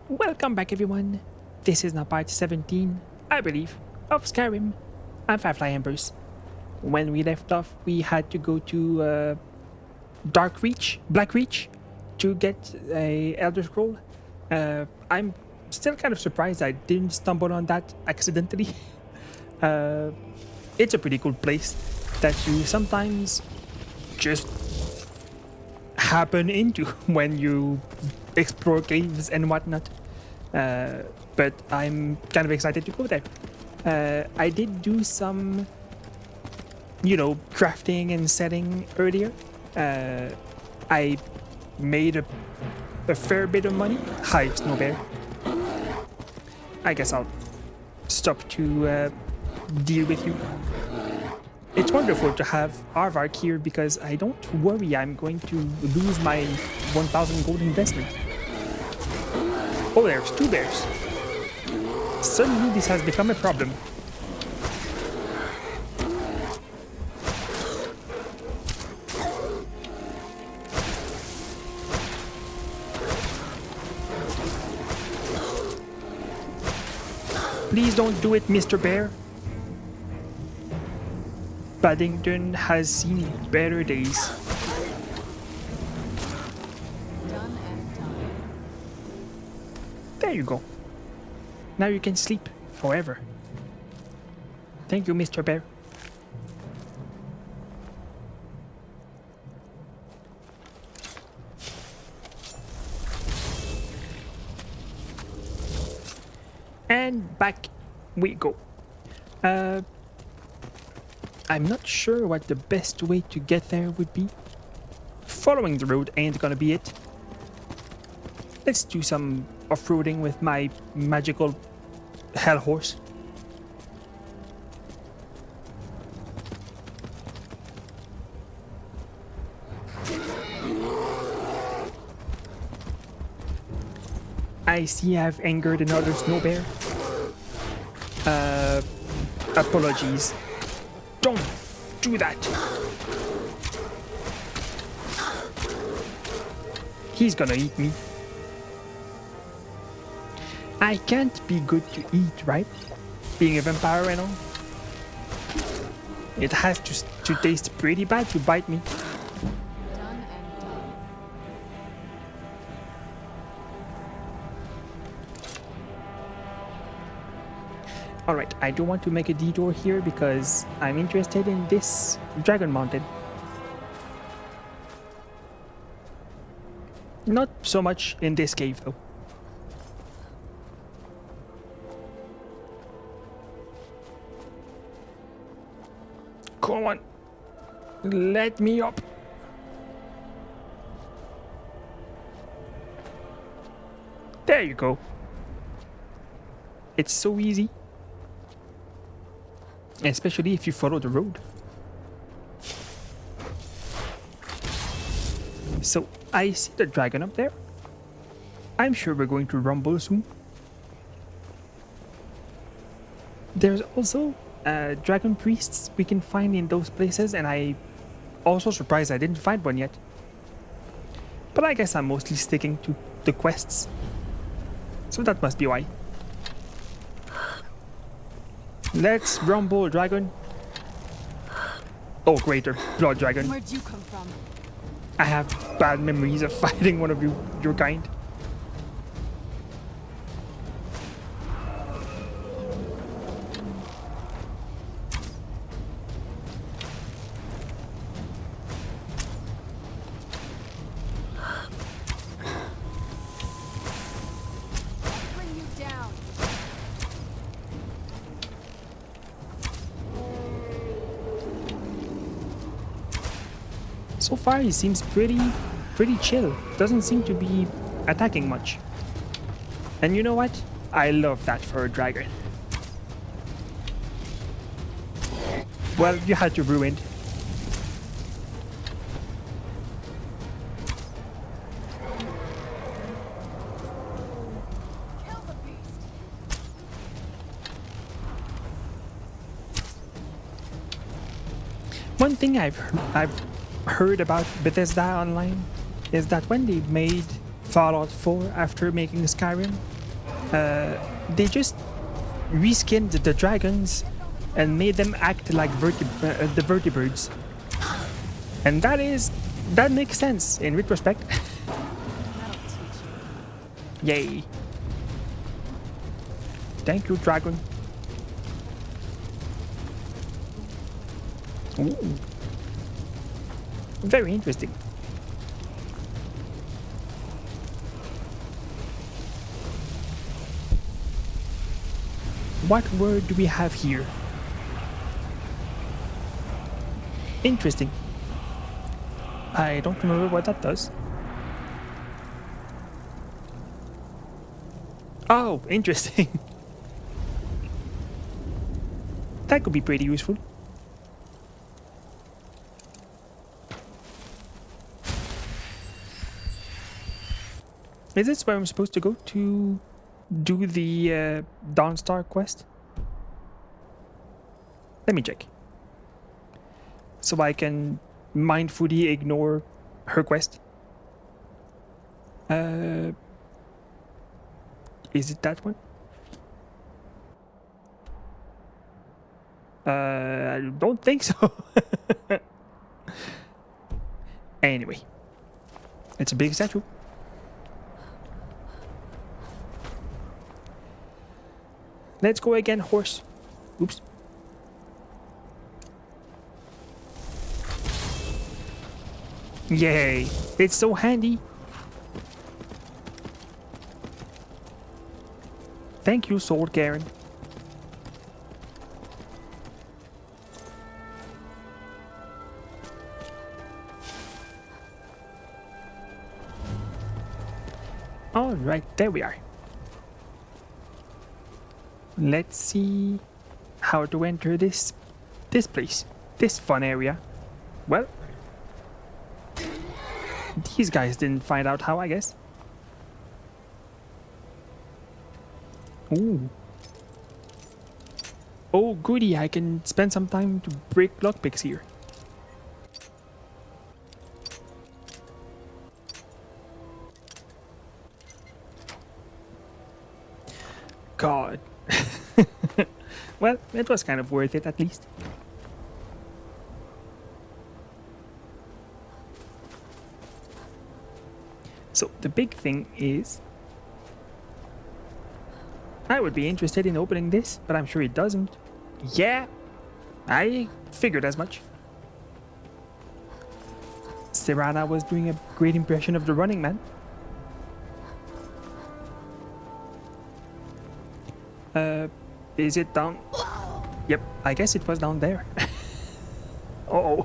Welcome back everyone. This is now part 17, I believe, of Skyrim. I'm Firefly Embers. When we left off, we had to go to Black Reach, to get a Elder Scroll. I'm still kind of surprised I didn't stumble on that accidentally. It's a pretty cool place that you sometimes just happen into when you explore caves and whatnot. But I'm kind of excited to go there. I did do some, crafting and setting earlier. I made a fair bit of money. Hi, Snow Bear. I guess I'll stop to deal with you. It's wonderful to have Arvark here because I don't worry I'm going to lose my 1,000 gold investment. Oh, there's two bears. Suddenly this has become a problem. Please don't do it, Mr. Bear. Paddington has seen better days. There you go. Now you can sleep forever. Thank you, Mr. Bear. And back we go. I'm not sure what the best way to get there would be. Following the road ain't gonna be it. Let's do some off-roading with my magical hell horse. I see I've angered another snow bear. Apologies. Don't do that. He's gonna eat me. I can't be good to eat, right? Being a vampire and all. It has to taste pretty bad to bite me. Alright, I do want to make a detour here because I'm interested in this Dragon Mountain. Not so much in this cave though. Come on, let me up. There you go. It's so easy. Especially if you follow the road. So, I see the dragon up there. I'm sure we're going to rumble soon. There's also dragon priests we can find in those places, and I also surprised I didn't find one yet. But I guess I'm mostly sticking to the quests. So that must be why. Let's rumble, dragon. Oh, greater blood dragon. Where'd you come from? I have bad memories of fighting one of your kind. Bring you down. So far, he seems pretty chill. Doesn't seem to be attacking much. And you know what? I love that for a dragon. Well, you had to ruin. Kill the beast. One thing I've heard about Bethesda Online is that when they made Fallout 4 after making Skyrim, They just reskinned the dragons and made them act like the vertebrates. And that makes sense in retrospect. That'll teach you. Yay. Thank you, dragon. Ooh. Very interesting. What word do we have here? Interesting. I don't remember what that does. Oh, interesting. That could be pretty useful. Is this where I'm supposed to go to do the Dawnstar quest? Let me check. So I can mindfully ignore her quest. Is it that one? I don't think so. Anyway, it's a big statue. Let's go again, horse. Oops. Yay! It's so handy. Thank you, Sword Karen. Alright, there we are. Let's see how to enter this place, this fun area. Well, these guys didn't find out how, I guess. Ooh. Oh goody, I can spend some time to break lockpicks here. God. Well, it was kind of worth it at least. So the big thing is, I would be interested in opening this, but I'm sure it doesn't. Yeah, I figured as much. Serana was doing a great impression of the Running Man. Is it down? Yep, I guess it was down there. Uh-oh.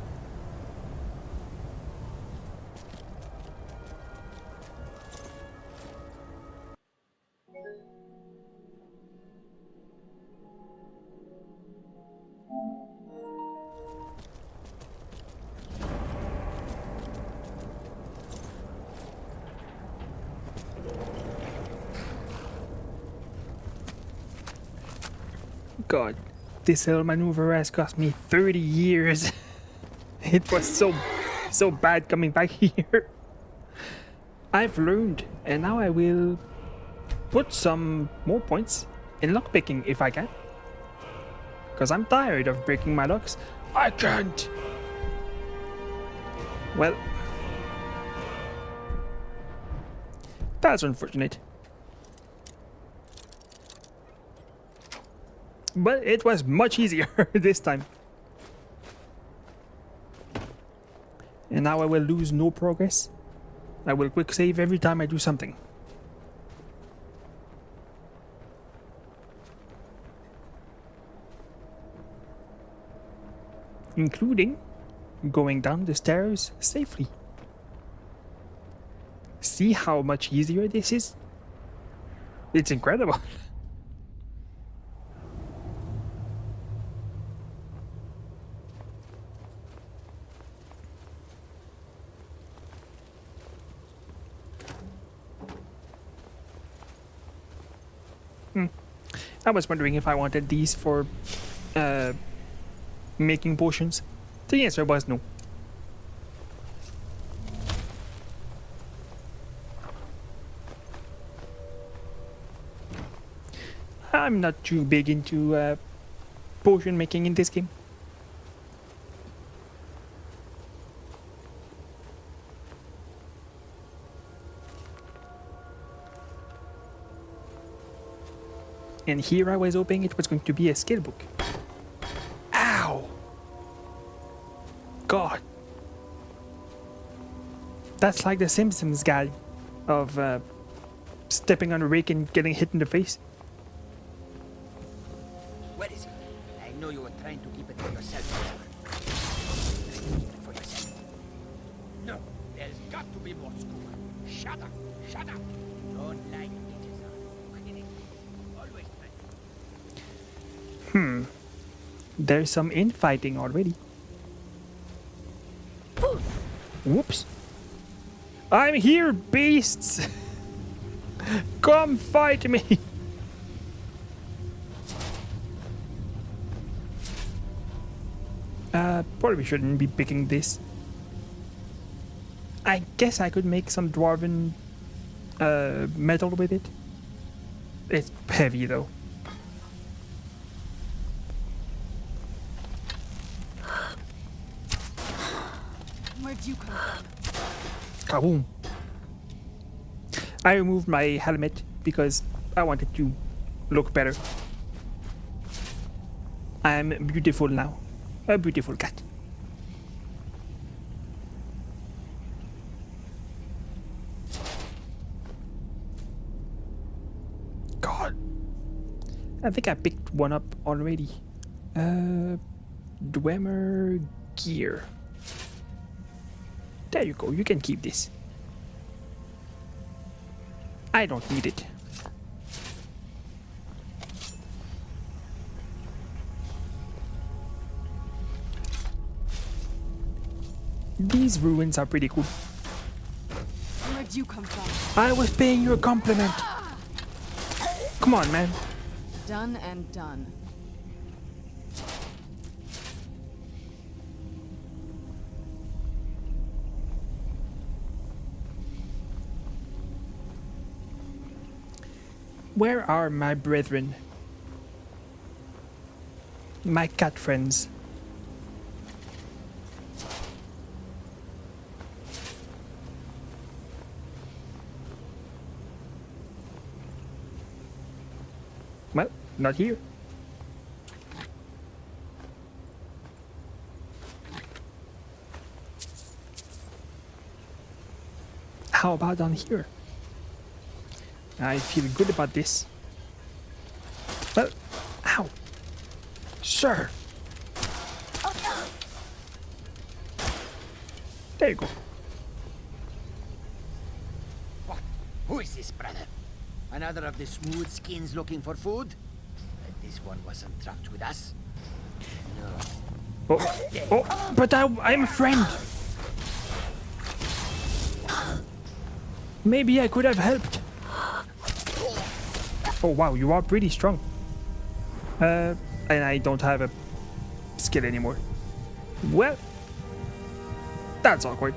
God, this little maneuver has cost me 30 years. It was so bad coming back here. I've learned, and now I will put some more points in lockpicking if I can. Because I'm tired of breaking my locks. I can't. Well, that's unfortunate. But it was much easier this time. And now I will lose no progress. I will quick save every time I do something. Including going down the stairs safely. See how much easier this is? It's incredible. I was wondering if I wanted these for making potions. The answer was no. I'm not too big into potion making in this game. And here I was hoping it was going to be a skill book. Ow! God. That's like the Simpsons guy of stepping on a rake and getting hit in the face. Where is it? I know you were trying to keep it for yourself. Keep it for yourself. No, there's got to be more scuba. Shut up! Shut up! Don't like bitches. Always try. There's some infighting already. Whoops. I'm here, beasts! Come fight me! Probably shouldn't be picking this. I guess I could make some dwarven metal with it. It's heavy though. Where'd you come from? Kaboom. I removed my helmet because I wanted to look better. I'm beautiful now. A beautiful cat. God. I think I picked one up already. Dwemer gear. There you go, you can keep this. I don't need it. These ruins are pretty cool. Where'd you come from? I was paying you a compliment. Come on, man. Done and done. Where are my brethren? My cat friends. Well, not here. How about down here? I feel good about this. Well, ow. Sir. There you go. What? Who is this, brother? Another of the smooth skins looking for food? This one wasn't trapped with us. No. Oh, but I'm a friend. Maybe I could have helped. Oh wow, you are pretty strong. And I don't have a skill anymore. Well, that's awkward.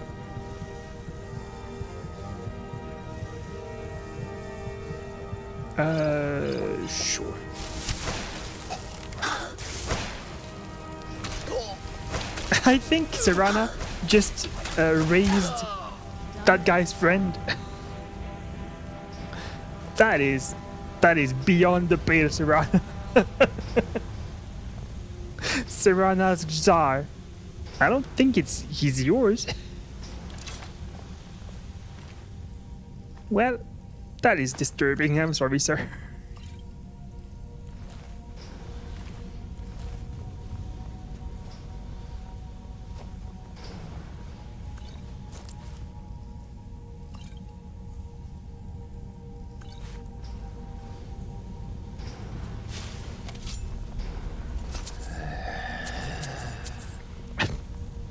Sure. I think Serana just raised that guy's friend. That is beyond the pale, Serana. Serana's czar. I don't think he's yours. Well, that is disturbing. I'm sorry, sir.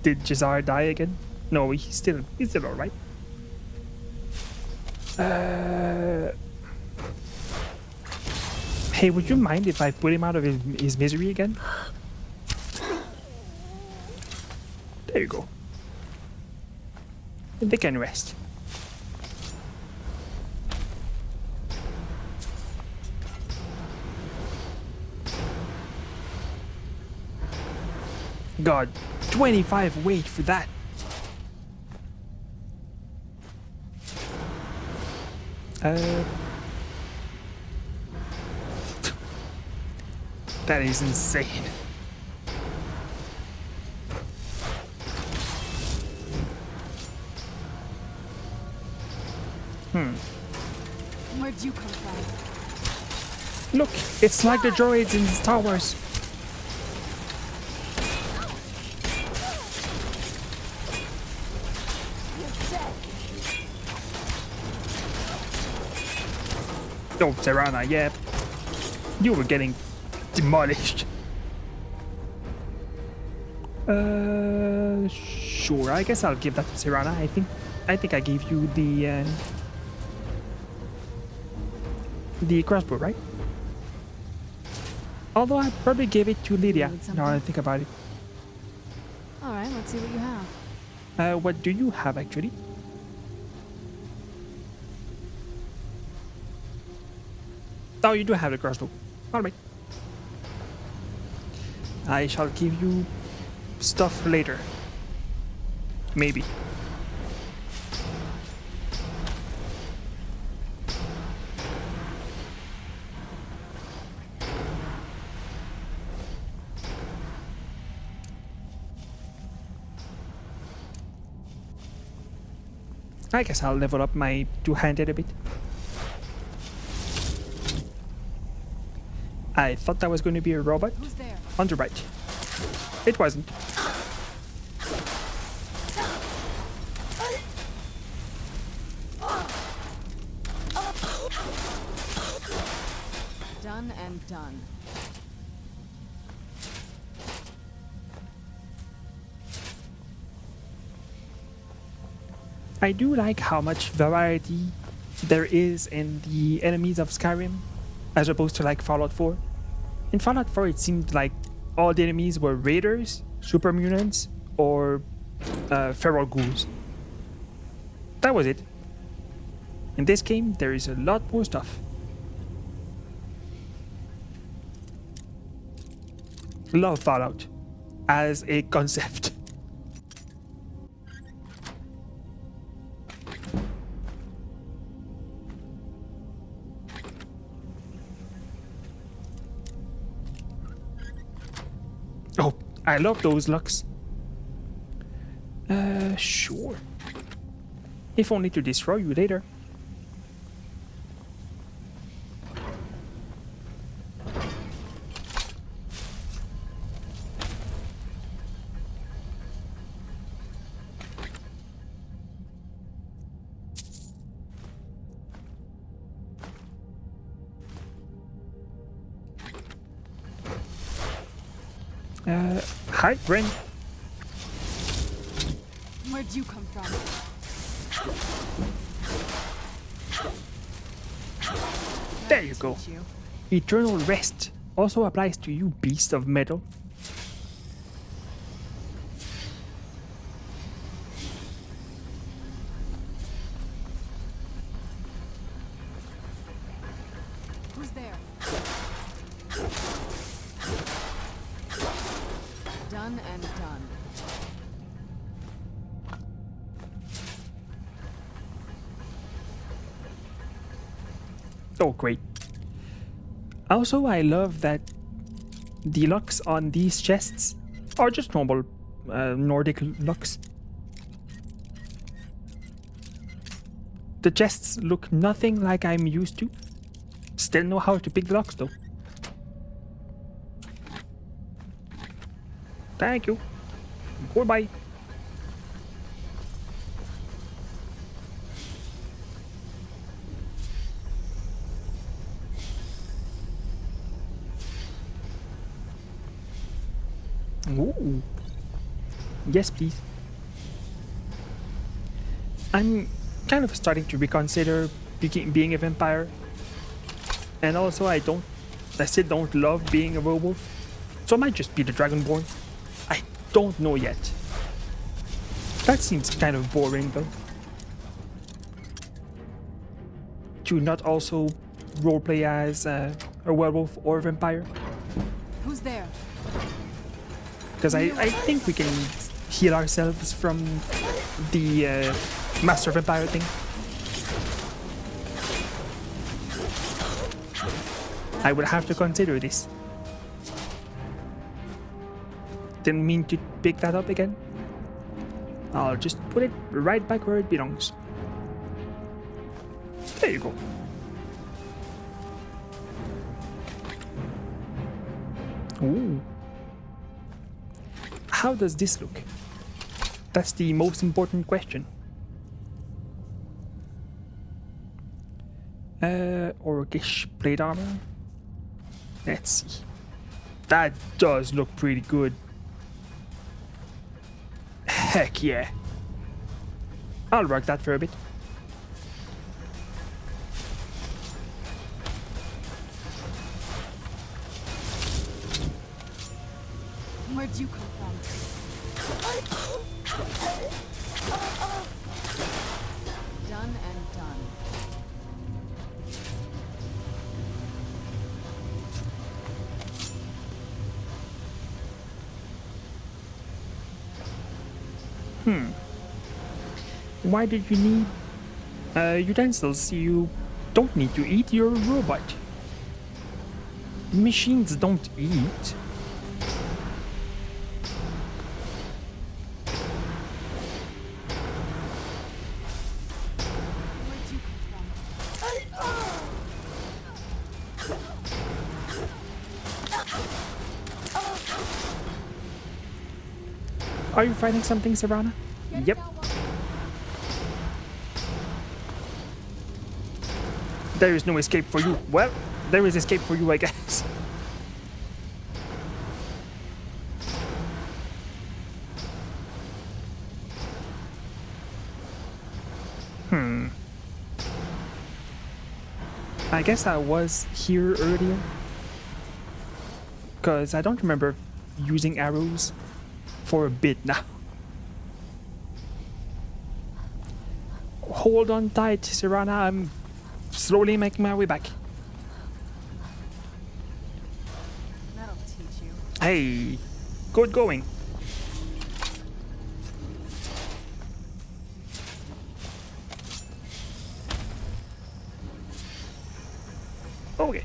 Did Jazar die again? No, he's still alright. Hey, would you mind if I put him out of his misery again? There you go. They can rest. God, 25 weight for that. That is insane. Where'd you come from? Look, it's like the droids in Star Wars. Oh, Tirana, yeah. You were getting demolished. Sure. I guess I'll give that to Tirana. I think I gave you the crossbow, right? Although I probably gave it to Lydia. Now I think about it. All right, let's see what you have. What do you have actually? Oh, you do have the crossbow. Alright. I shall give you stuff later. Maybe. I guess I'll level up my two-handed a bit. I thought that was going to be a robot. Who's there? On the right. It wasn't. Done and done. I do like how much variety there is in the enemies of Skyrim, as opposed to like Fallout 4. In Fallout 4 it seemed like all the enemies were raiders, super mutants, or feral ghouls. That was it. In this game there is a lot more stuff. Love Fallout as a concept. Oh, I love those locks. Sure. If only to destroy you later. Hi, Ren. Where'd you come from? There you go. Eternal rest also applies to you, beast of metal. Who's there? Done and done. Oh, great. Also, I love that the locks on these chests are just normal Nordic locks. The chests look nothing like I'm used to. Still know how to pick the locks though. Thank you. Goodbye. Ooh. Yes, please. I'm kind of starting to reconsider being a vampire. And also I still don't love being a werewolf. So I might just be the Dragonborn. I don't know yet. That seems kind of boring though. To not also roleplay as a werewolf or a vampire. Who's there? Because I think we can heal ourselves from the Master of Empire thing. I would have to consider this. Didn't mean to pick that up again. I'll just put it right back where it belongs. There you go. Ooh. How does this look? That's the most important question. Orcish plate armor. Let's see. That does look pretty good. Heck yeah. I'll rock that for a bit. Where'd you come from? Done and done. Why did you need utensils? You don't need to eat, you're a robot. Machines don't eat. Where'd you come from? Are you fighting something, Serana? Yep. There is no escape for you. Well, there is escape for you, I guess. I guess I was here earlier. Because I don't remember using arrows for a bit now. Hold on tight, Serana. I'm slowly making my way back. That'll teach you. Hey, good going. Okay.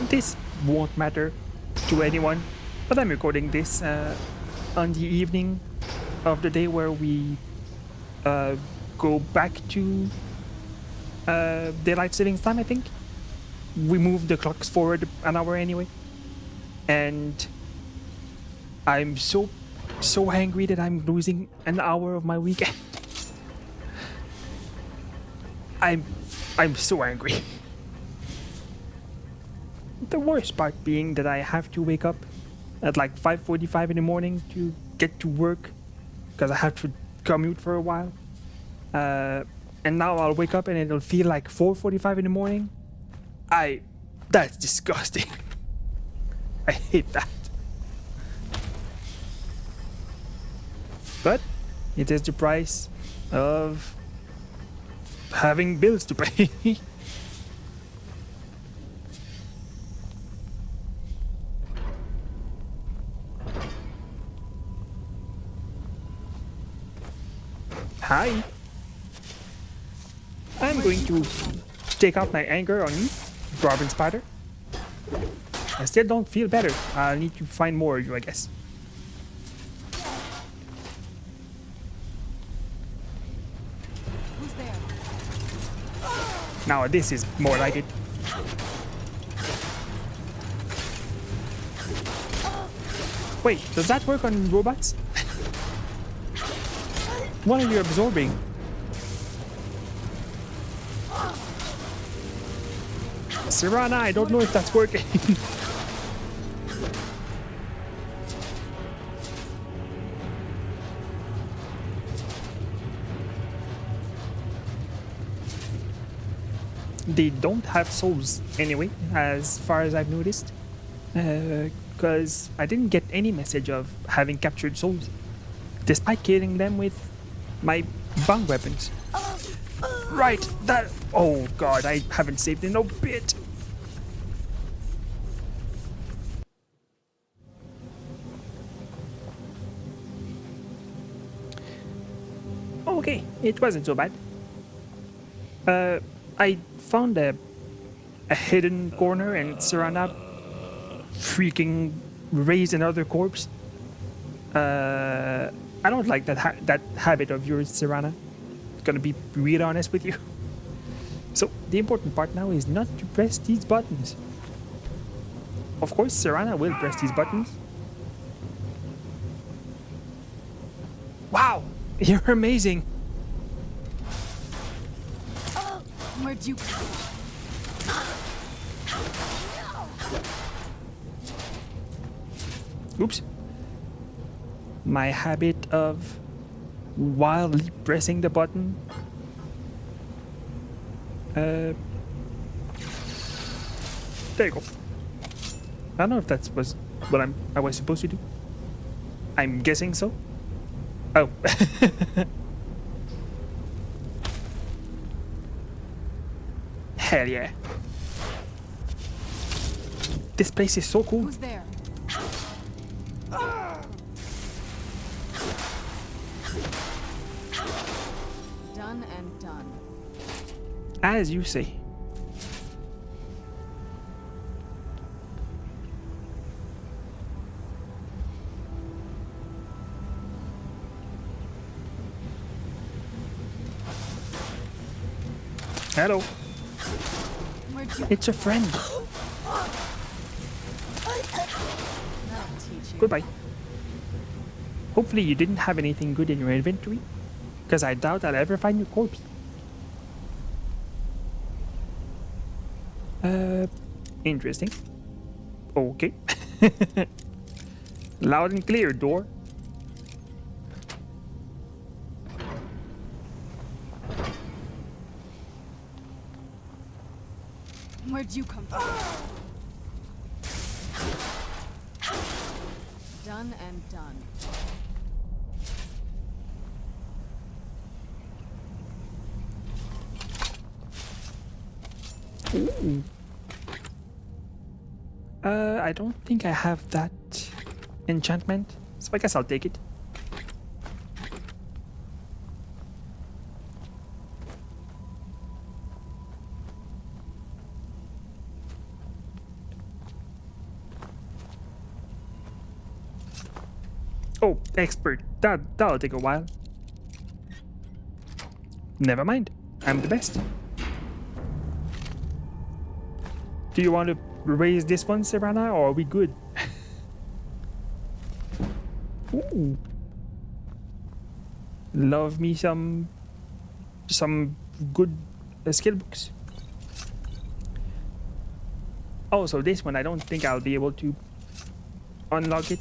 This won't matter to anyone, but I'm recording this on the evening of the day where we go back to daylight savings time, I think. We moved the clocks forward an hour anyway. And I'm so angry that I'm losing an hour of my weekend. I'm so angry. The worst part being that I have to wake up at like 5:45 in the morning to get to work because I have to commute for a while. And now I'll wake up and it'll feel like 4:45 in the morning. That's disgusting. I hate that. But it is the price of having bills to pay. Hi. I'm going to take out my anger on you, Dwarven Spider. I still don't feel better. I'll need to find more of you, I guess. Who's there? Now this is more like it. Wait, does that work on robots? What are you absorbing? Serana, I don't know if that's working. They don't have souls anyway, as far as I've noticed. because I didn't get any message of having captured souls, despite killing them with my bound weapons. Right, that... Oh god, I haven't saved in a bit. Okay, it wasn't so bad. I found a hidden corner and Serana freaking raised another corpse. I don't like that habit of yours, Serana. Gonna be real honest with you. So the important part now is not to press these buttons. Of course, Serana will press these buttons. Wow, you're amazing. Where'd you come from? Oops. My habit of wildly pressing the button. There you go. I don't know if that was what I was supposed to do. I'm guessing so. Oh. Hell yeah. This place is so cool. Who's there? Done and done. As you say. Hello. Where'd you... It's a friend. That'll teach you. Goodbye. Hopefully you didn't have anything good in your inventory, because I doubt I'll ever find your corpse. Interesting. Okay. Loud and clear, door. Where'd you come from? Done and done. Ooh. I don't think I have that enchantment, so I guess I'll take it. Oh, expert. That'll take a while. Never mind. I'm the best. Do you want to raise this one, Serana, or are we good? Ooh. Love me some good skill books. Oh, so this one I don't think I'll be able to unlock it.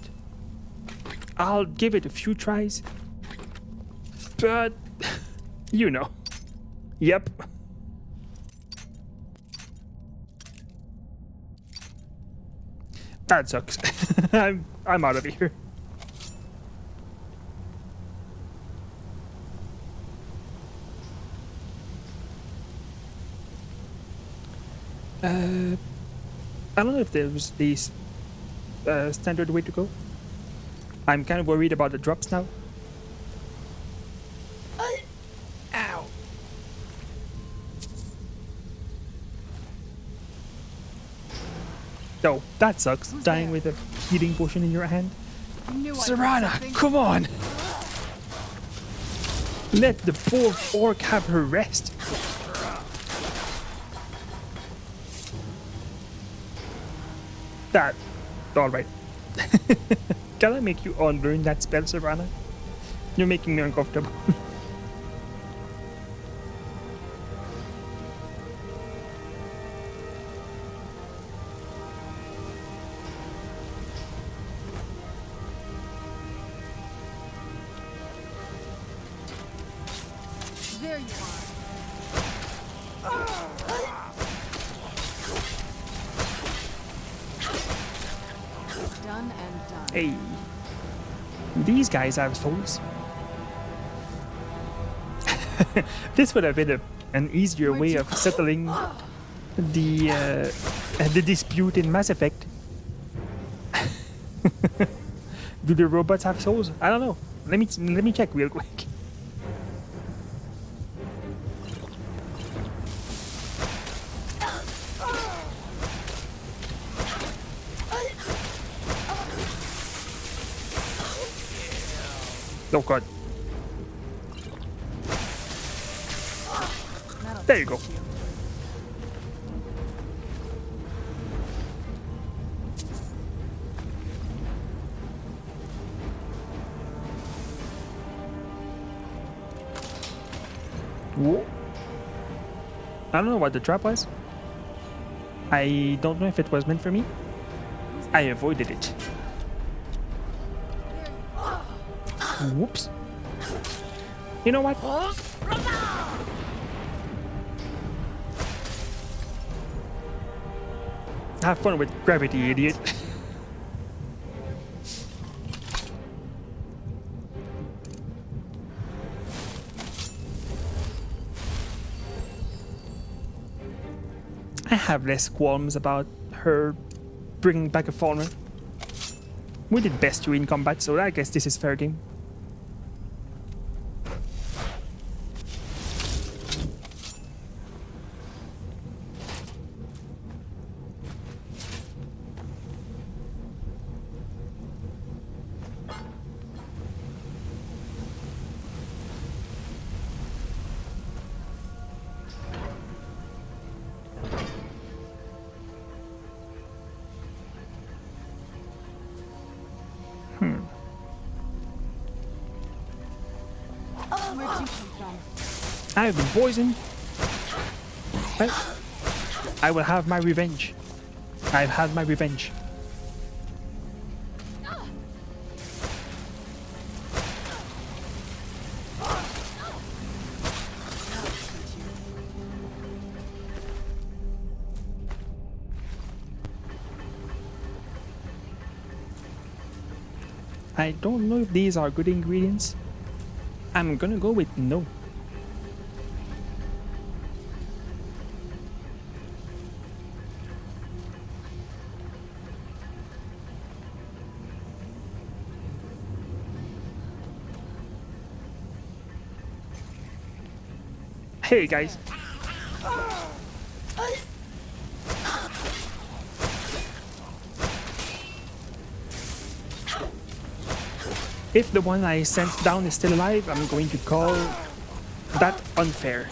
I'll give it a few tries, but you know. Yep. That sucks. I'm out of here. I don't know if there was this standard way to go. I'm kind of worried about the drops now. Ow. Oh, that sucks. Who's Dying there? with a healing potion in your hand. I knew I'd Serana, something. come on! Let the poor orc have her rest. That. Alright. Can I make you unlearn that spell, Serana? You're making me uncomfortable. There you are. Done Hey. These guys have souls. This would have been an easier way of settling the dispute in Mass Effect. Do the robots have souls? I don't know. Let me check real quick. Oh god. There you go. Whoa. I don't know what the trap was. I don't know if it was meant for me. I avoided it. Whoops. You know what? Have fun with gravity, idiot. I have less qualms about her bringing back a fauna. We did best to in combat, so I guess this is fair game. I have been poisoned. Well, I will have my revenge. I've had my revenge. I don't know if these are good ingredients. I'm gonna go with no. Hey guys. If the one I sent down is still alive, I'm going to call that unfair.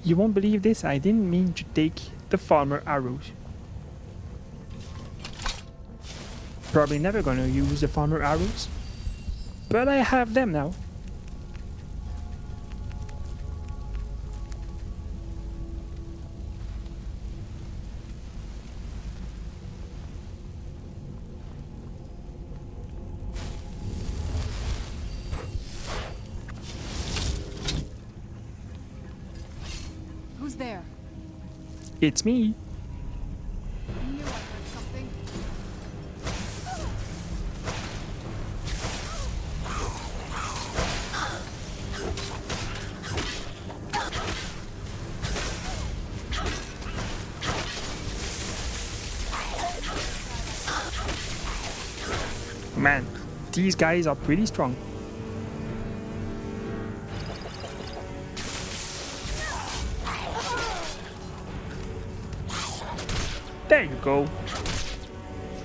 You won't believe this, I didn't mean to take the farmer arrows. Probably never gonna use the farmer arrows, but I have them now. There. It's me. I knew I heard something. Man, these guys are pretty strong. There you go. Done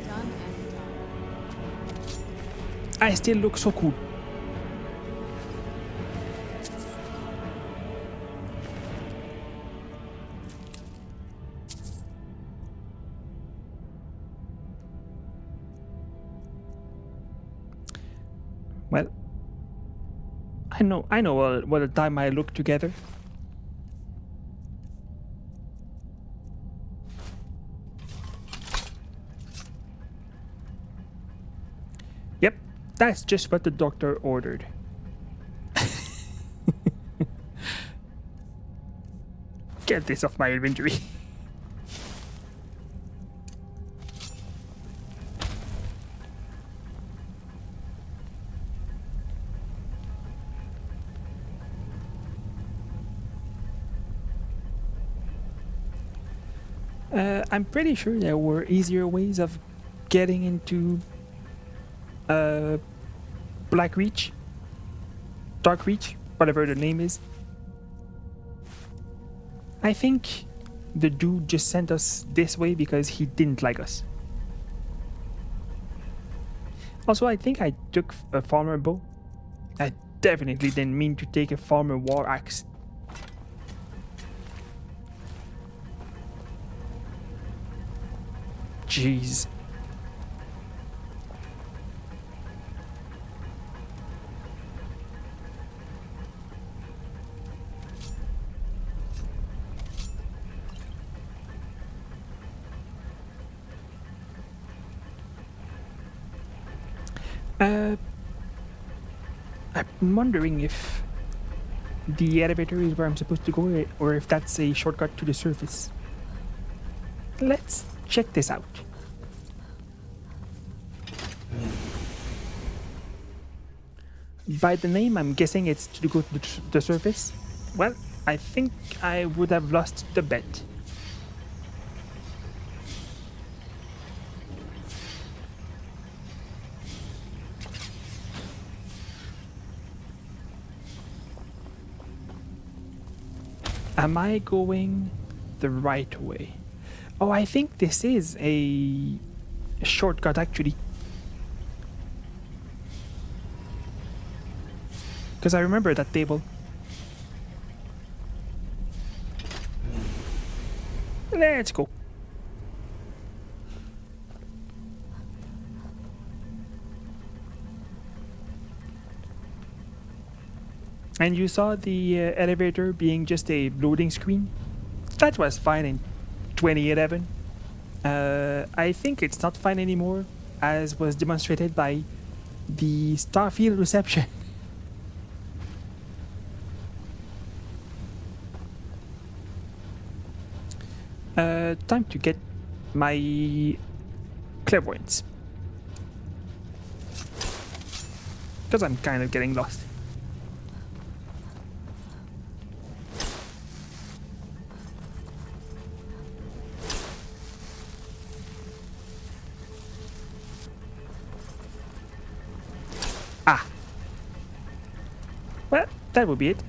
and done. I still look so cool. Well, I know what a time I look together. That's just what the doctor ordered. Get this off my inventory. I'm pretty sure there were easier ways of getting into Black Reach, Dark Reach, whatever the name is. I think the dude just sent us this way because he didn't like us. Also, I think I took a farmer bow. I definitely didn't mean to take a farmer war axe. Jeez. I'm wondering if the elevator is where I'm supposed to go or if that's a shortcut to the surface. Let's check this out. By the name, I'm guessing it's to go to the surface. Well, I think I would have lost the bet. Am I going the right way? Oh, I think this is a shortcut actually. Because I remember that table. Let's go. And you saw the elevator being just a loading screen? That was fine in 2011. I think it's not fine anymore, as was demonstrated by the Starfield reception. Time to get my clairvoyance. Because I'm kind of getting lost. Ah. Well, that would be it.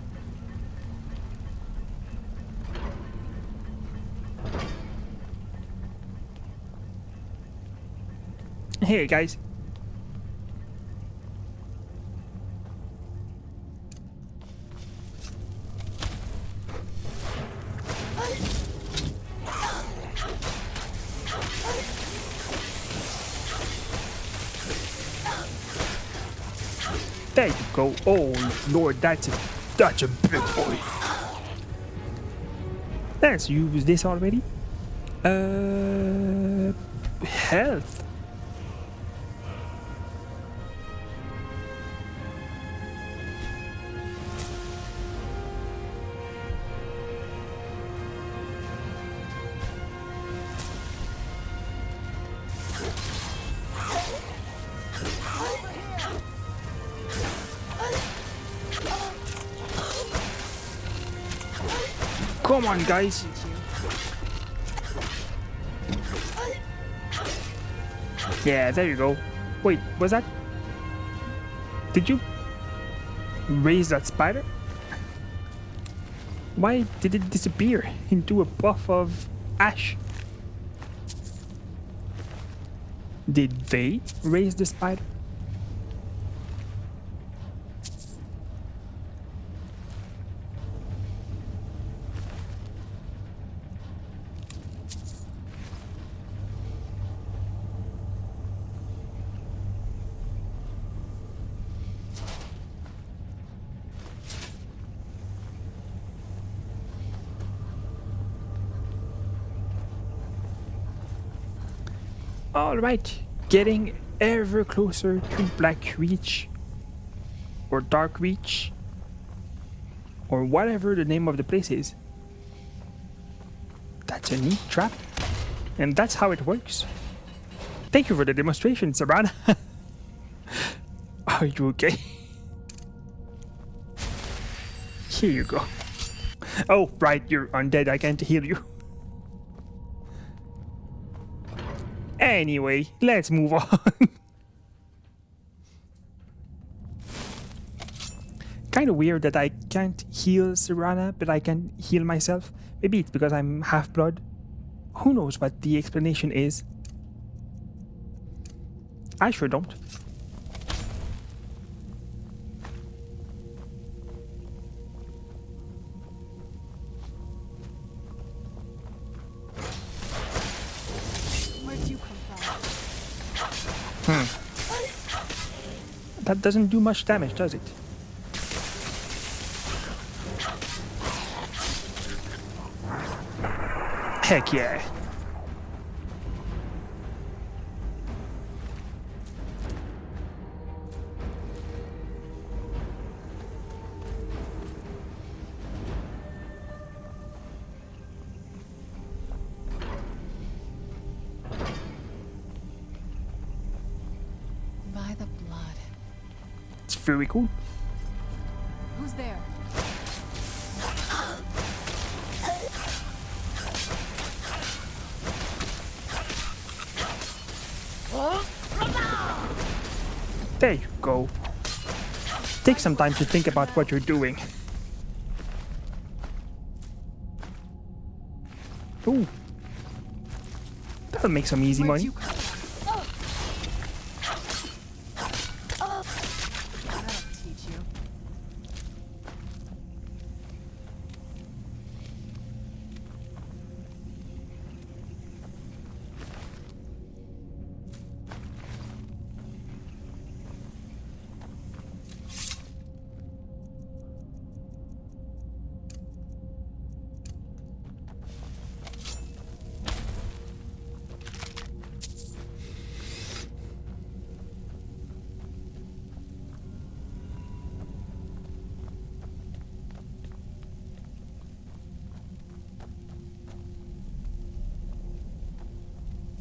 Hey guys. There you go. Oh Lord, that's a big boy. Let's use this already. Health. Come on, guys. Yeah, there you go. Wait, was that... Did you raise that spider? Why did it disappear into a puff of ash? Did they raise the spider? All right, getting ever closer to Black Reach or Dark Reach or whatever the name of the place is. That's a neat trap, and that's how it works. Thank you for the demonstration, Sabrina. Are you okay? Here you go. Oh, right, you're undead. I can't heal you. Anyway, let's move on. Kind of weird that I can't heal Serana, but I can heal myself. Maybe it's because I'm half-blood. Who knows what the explanation is? I sure don't. Where'd you come from? That doesn't do much damage, does it? Heck yeah. By the blood. It's very cool. Who's there? There you go. Take some time to think about what you're doing. Ooh. That'll make some easy Where'd money. you come from? That'll teach you.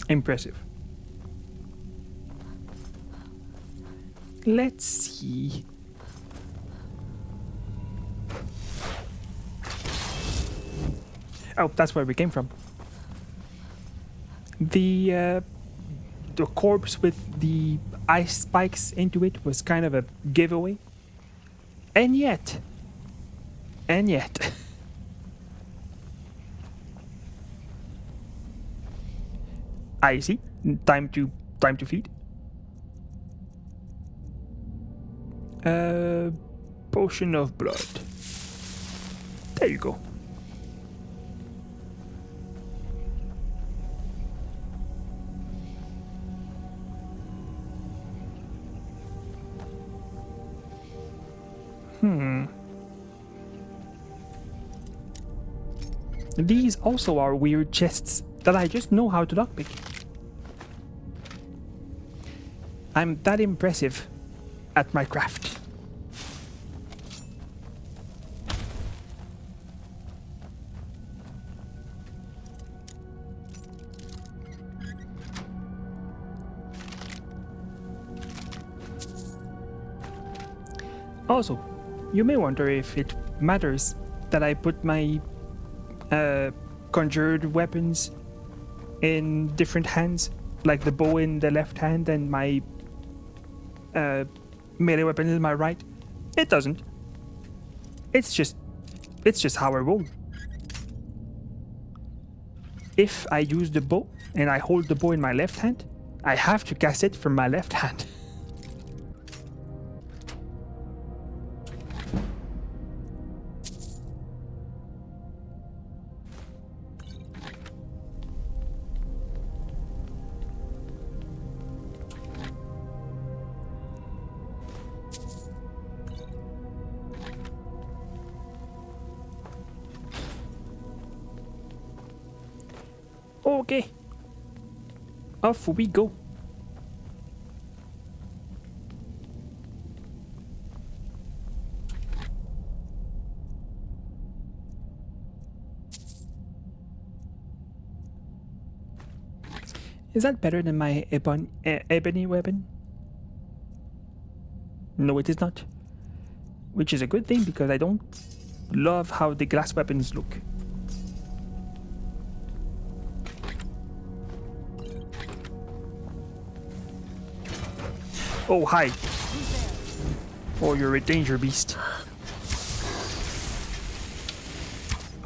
Impressive. Let's see. Oh, that's where we came from. The corpse with the ice spikes into it was kind of a giveaway. And yet. I see. Time to feed. Potion of blood. There you go. These also are weird chests that I just know how to lockpick. I'm that impressive at my craft. Also, you may wonder if it matters that I put my conjured weapons in different hands, like the bow in the left hand and my melee weapon in my right. It doesn't. It's just how I roll. If I use the bow and I hold the bow in my left hand, I have to cast it from my left hand. Okay. Off we go. Is that better than my ebony weapon? No, it is not. Which is a good thing because I don't love how the glass weapons look. Oh, hi. Oh, you're a danger beast.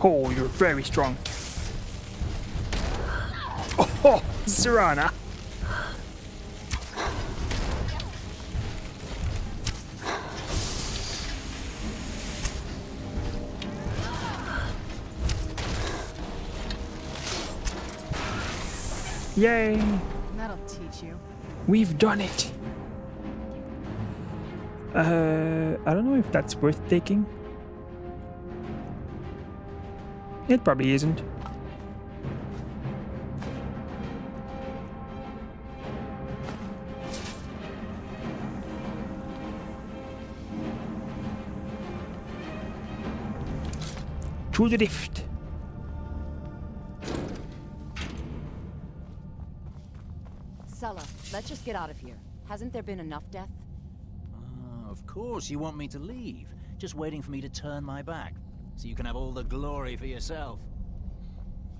Oh, you're very strong. Oh, Serana. Yay! That'll teach you. We've done it. I don't know if that's worth taking. It probably isn't. To the rift. Sulla, let's just get out of here. Hasn't there been enough death? Of course you want me to leave. Just waiting for me to turn my back. So you can have all the glory for yourself.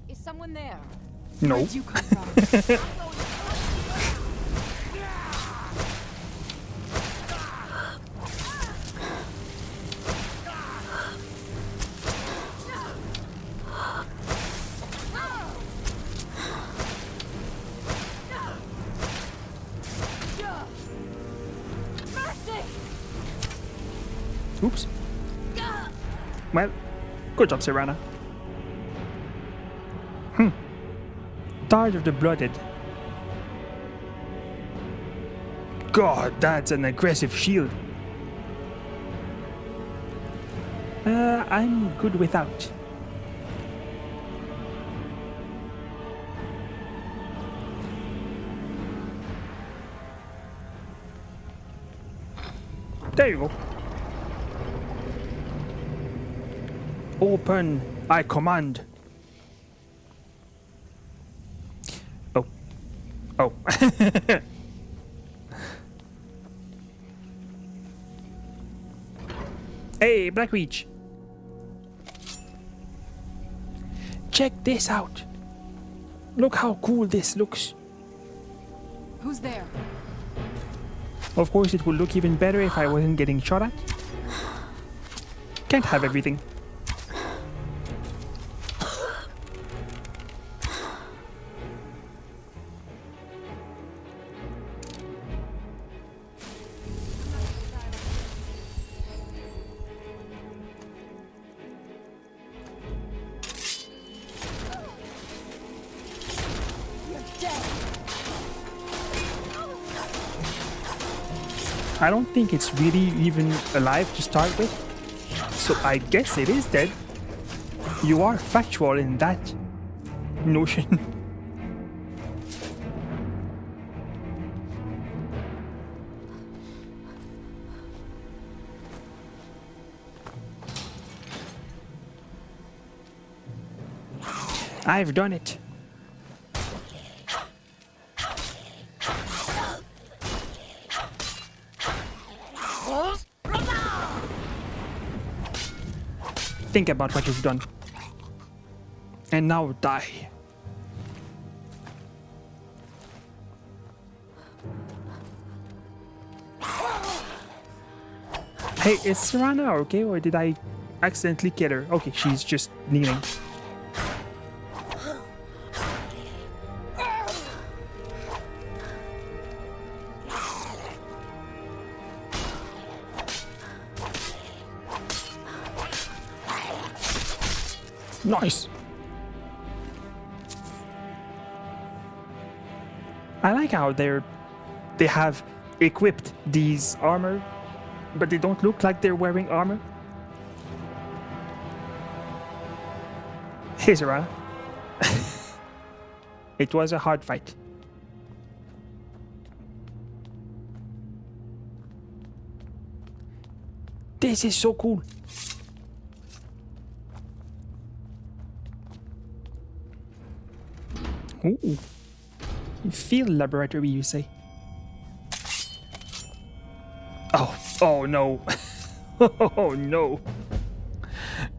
Is someone there? No. Where'd you come from? Oops. Well, good job, Serana. Tired of the blooded. God, that's an aggressive shield. I'm good without. There you go. Open, I command. Oh. Oh. Hey, Blackreach. Check this out. Look how cool this looks. Who's there? Of course, it would look even better if I wasn't getting shot at. Can't have everything. I don't think it's really even alive to start with, so I guess it is dead. You are factual in that notion. I've done it. Think about what you've done. And now die. Hey, is Serana okay, or did I accidentally kill her? Okay, she's just kneeling. Nice. I like how they have equipped these armor, but they don't look like they're wearing armor. Hey, Serana. It was a hard fight. This is so cool. Ooh. Field laboratory, you say? Oh no. Oh no.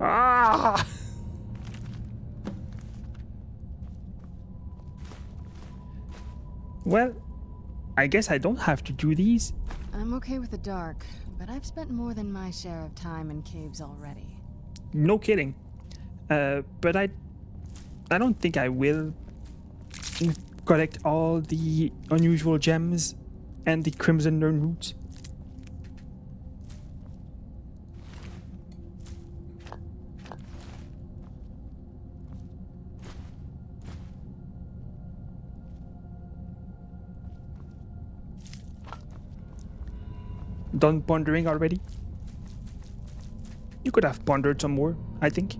Ah! Well, I guess I don't have to do these. I'm okay with the dark, but I've spent more than my share of time in caves already. No kidding. But I don't think I will collect all the unusual gems and the crimson nern roots. Done pondering already? You could have pondered some more, I think.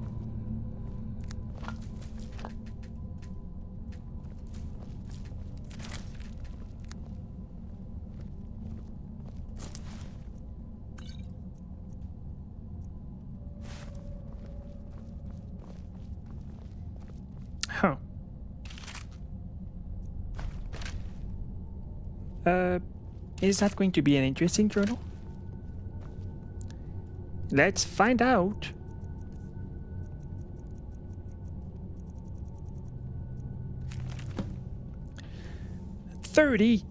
Huh. Is that going to be an interesting journal? Let's find out. $30.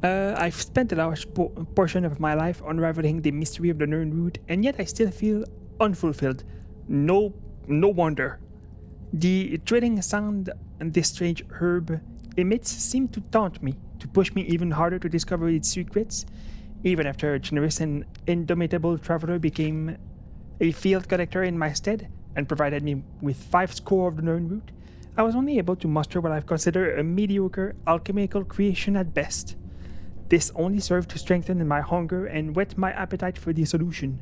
I've spent a large portion of my life unraveling the mystery of the Nern root, and yet I still feel unfulfilled. No wonder. The thrilling sound this strange herb emits seemed to taunt me, to push me even harder to discover its secrets. Even after a generous and indomitable traveler became a field collector in my stead and provided me with 5 score of the Nern root, I was only able to muster what I've considered a mediocre alchemical creation at best. This only served to strengthen my hunger and whet my appetite for the solution.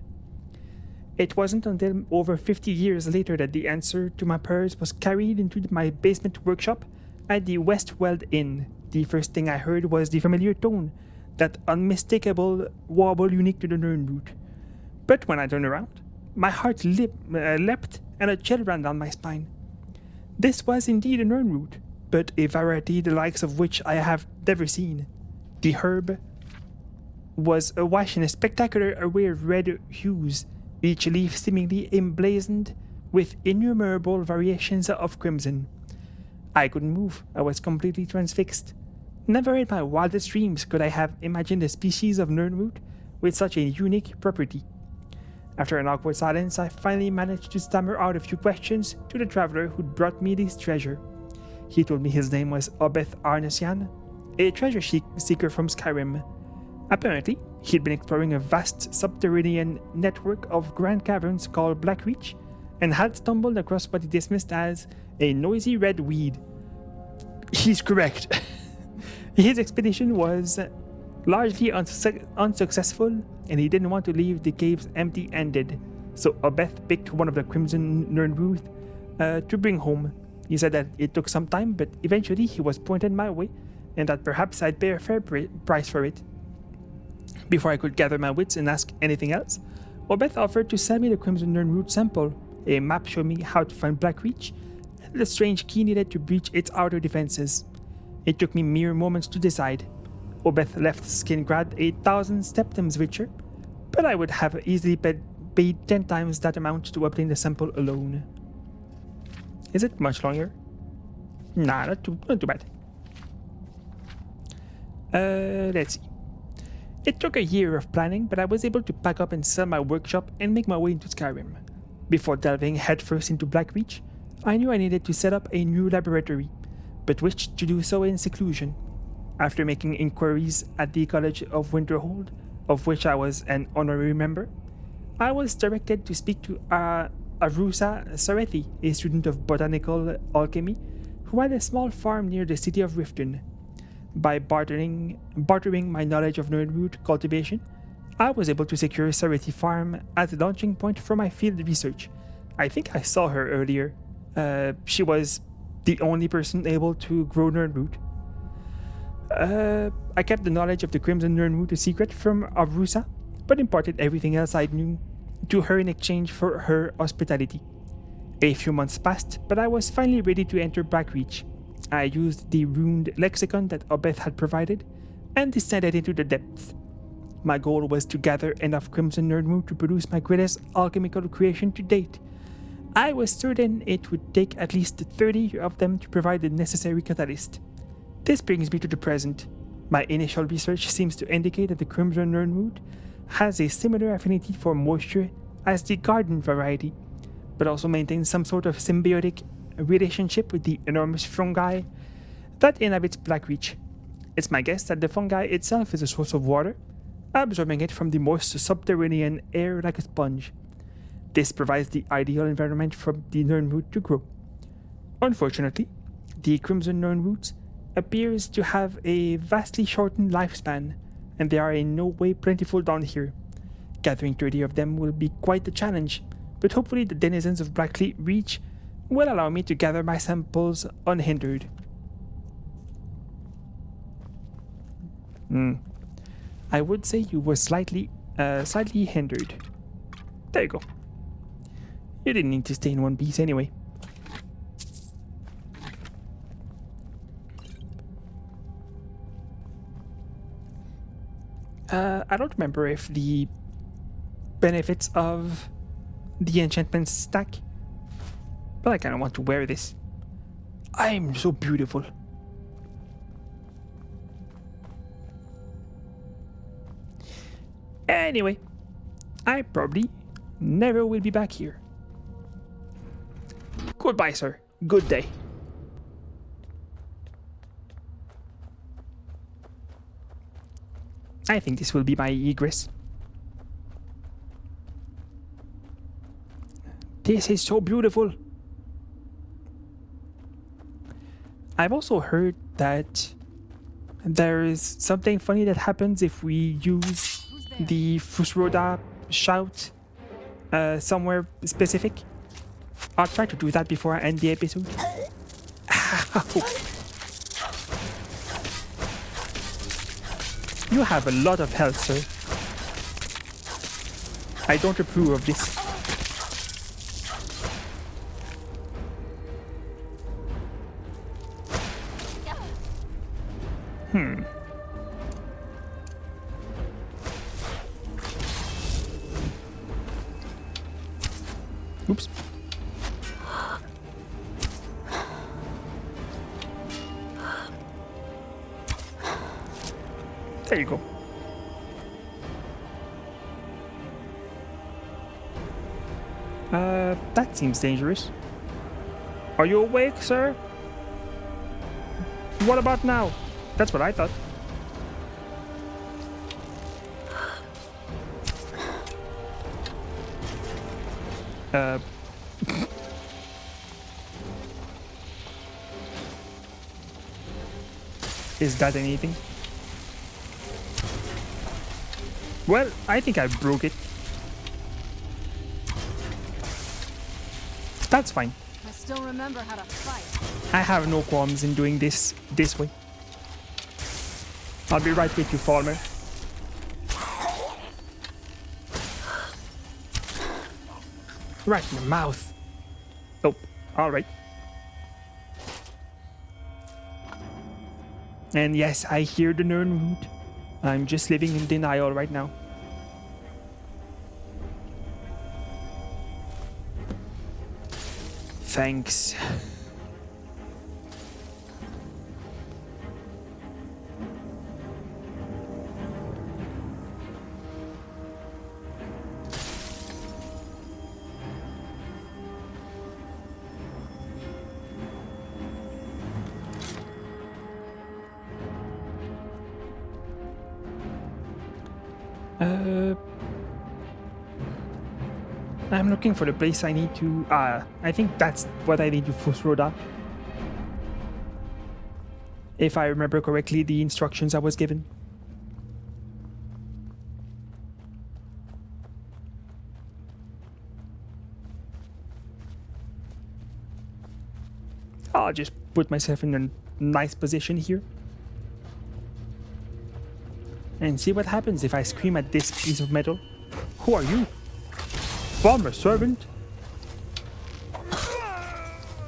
It wasn't until over 50 years later that the answer to my prayers was carried into my basement workshop at the Westweld Inn. The first thing I heard was the familiar tone, that unmistakable warble unique to the Nern root. But when I turned around, my heart leapt and a chill ran down my spine. This was indeed a Nern root, but a variety the likes of which I have never seen. The herb was awash in a spectacular array of red hues, each leaf seemingly emblazoned with innumerable variations of crimson. I couldn't move. I was completely transfixed. Never in my wildest dreams could I have imagined a species of Nern root with such a unique property. After an awkward silence, I finally managed to stammer out a few questions to the traveler who'd brought me this treasure. He told me his name was Obeth Arnesian, a treasure seeker from Skyrim. Apparently, he'd been exploring a vast subterranean network of grand caverns called Blackreach, and had stumbled across what he dismissed as a noisy red weed. He's correct. His expedition was largely unsuccessful, and he didn't want to leave the caves empty-handed, so Obeth picked one of the crimson Nern root to bring home. He said that it took some time, but eventually he was pointed my way, and that perhaps I'd pay a fair price for it. Before I could gather my wits and ask anything else, Obeth offered to sell me the crimson Nern root sample, a map showing me how to find Blackreach, and the strange key needed to breach its outer defenses. It took me mere moments to decide. Obeth left Skingrad 1,000 septims richer, but I would have easily paid 10 times that amount to obtain the sample alone. Is it much longer? Nah, not too bad. Let's see. It took a year of planning, but I was able to pack up and sell my workshop and make my way into Skyrim. Before delving headfirst into Blackreach, I knew I needed to set up a new laboratory, but wished to do so in seclusion. After making inquiries at the College of Winterhold, of which I was an honorary member, I was directed to speak to Avrusa Sarethi, a student of botanical alchemy, who had a small farm near the city of Riften. By bartering my knowledge of Nern root cultivation, I was able to secure Sarethi Farm as a launching point for my field research. I think I saw her earlier. She was the only person able to grow Nern root. I kept the knowledge of the crimson Nern root a secret from Avrusa, but imparted everything else I knew to her in exchange for her hospitality. A few months passed, but I was finally ready to enter Blackreach. I used the runed lexicon that Obeth had provided and descended into the depths. My goal was to gather enough Crimson Nerdmood to produce my greatest alchemical creation to date. I was certain it would take at least 30 of them to provide the necessary catalyst. This brings me to the present. My initial research seems to indicate that the Crimson Nerdmood has a similar affinity for moisture as the garden variety, but also maintains some sort of symbiotic relationship with the enormous fungi that inhabits Blackreach. It's my guess that the fungi itself is a source of water, absorbing it from the moist subterranean air like a sponge. This provides the ideal environment for the Nerdmood to grow. Unfortunately, the Crimson Nerdmoods appears to have a vastly shortened lifespan, and they are in no way plentiful down here. Gathering 30 of them will be quite a challenge, but hopefully the denizens of Blackreach will allow me to gather my samples unhindered. I would say you were slightly hindered. There you go. You didn't need to stay in one piece anyway. I don't remember if the benefits of the enchantment stack, but I kind of want to wear this. I'm so beautiful. Anyway, I probably never will be back here. Goodbye, sir. Good day. I think this will be my egress. This is so beautiful. I've also heard that there is something funny that happens if we use the Fusroda shout somewhere specific. I'll try to do that before I end the episode. Ow. You have a lot of health, sir. I don't approve of this. Oops. There you go. That seems dangerous. Are you awake, sir? What about now? That's what I thought. Is that anything? Well, I think I broke it. That's fine. I still remember how to fight. I have no qualms in doing this way. I'll be right with you, Falmer. Right in the mouth. Oh, alright. And yes, I hear the Nerdmood. I'm just living in denial right now. Thanks. I'm looking for the place I need to... I think that's what I need to Fusroda. If I remember correctly, the instructions I was given. I'll just put myself in a nice position here. And see what happens if I scream at this piece of metal. Who are you? Former servant?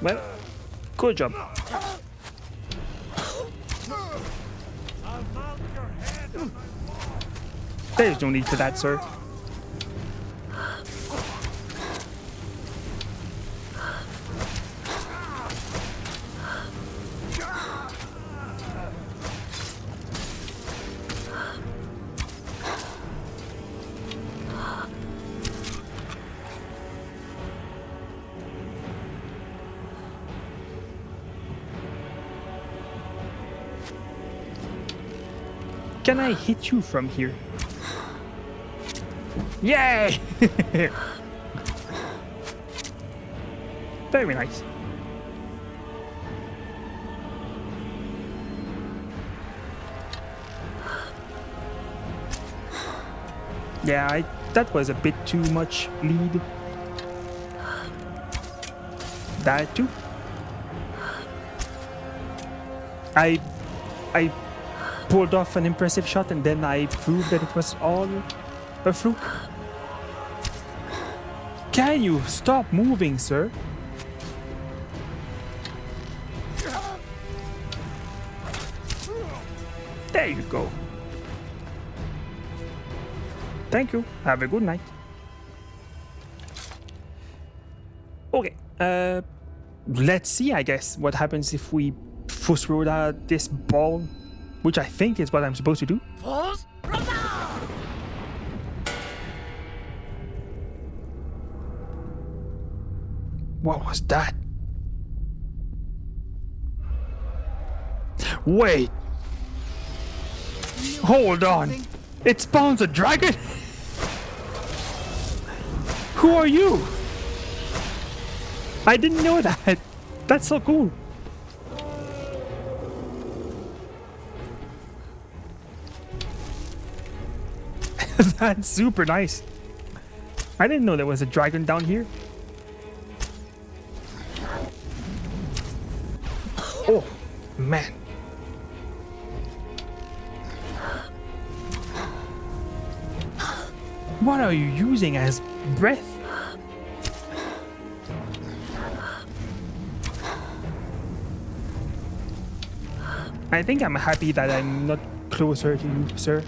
Well, good job. There's no need for that, sir. Can I hit you from here? Yay! Very nice. Yeah, that was a bit too much lead. That too. I pulled off an impressive shot and then I proved that it was all a fluke. Can you stop moving, sir? There you go. Thank you. Have a good night. Okay. Let's see, I guess, what happens if we fuss road out this ball, which I think is what I'm supposed to do. What was that? Wait. Hold on. It spawns a dragon? Who are you? I didn't know that. That's so cool. That's super nice. I didn't know there was a dragon down here. Oh, man. What are you using as breath? I think I'm happy that I'm not closer to you, sir.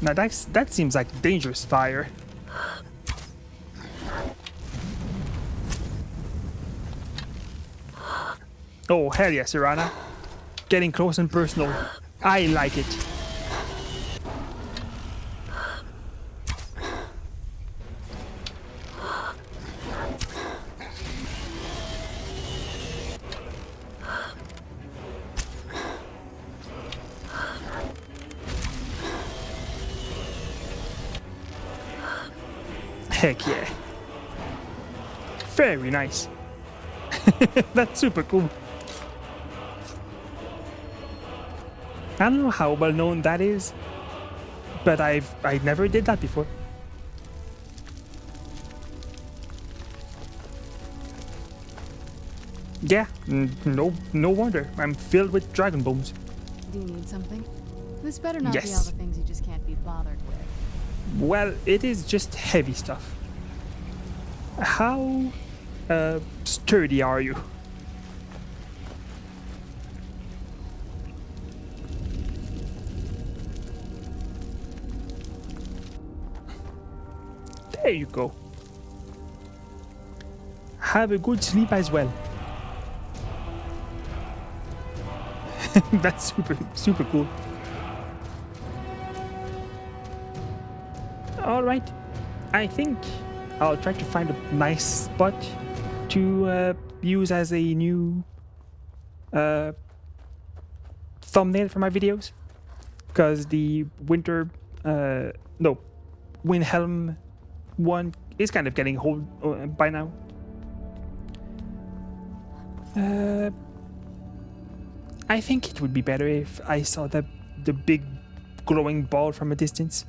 Now that seems like dangerous fire. Oh, hell yes, Irana. Getting close and personal. I like it. Heck yeah. Very nice. That's super cool. I don't know how well known that is, but I never did that before. Yeah, no wonder. I'm filled with dragon bones. Do you need something? This better not be all Yes. the things you just can't be bothered with. Well, it is just heavy stuff. How sturdy are you? There you go. Have a good sleep as well. That's super cool. All right, I think I'll try to find a nice spot to use as a new thumbnail for my videos, because the Windhelm one is kind of getting old by now. I think it would be better if I saw the big glowing ball from a distance.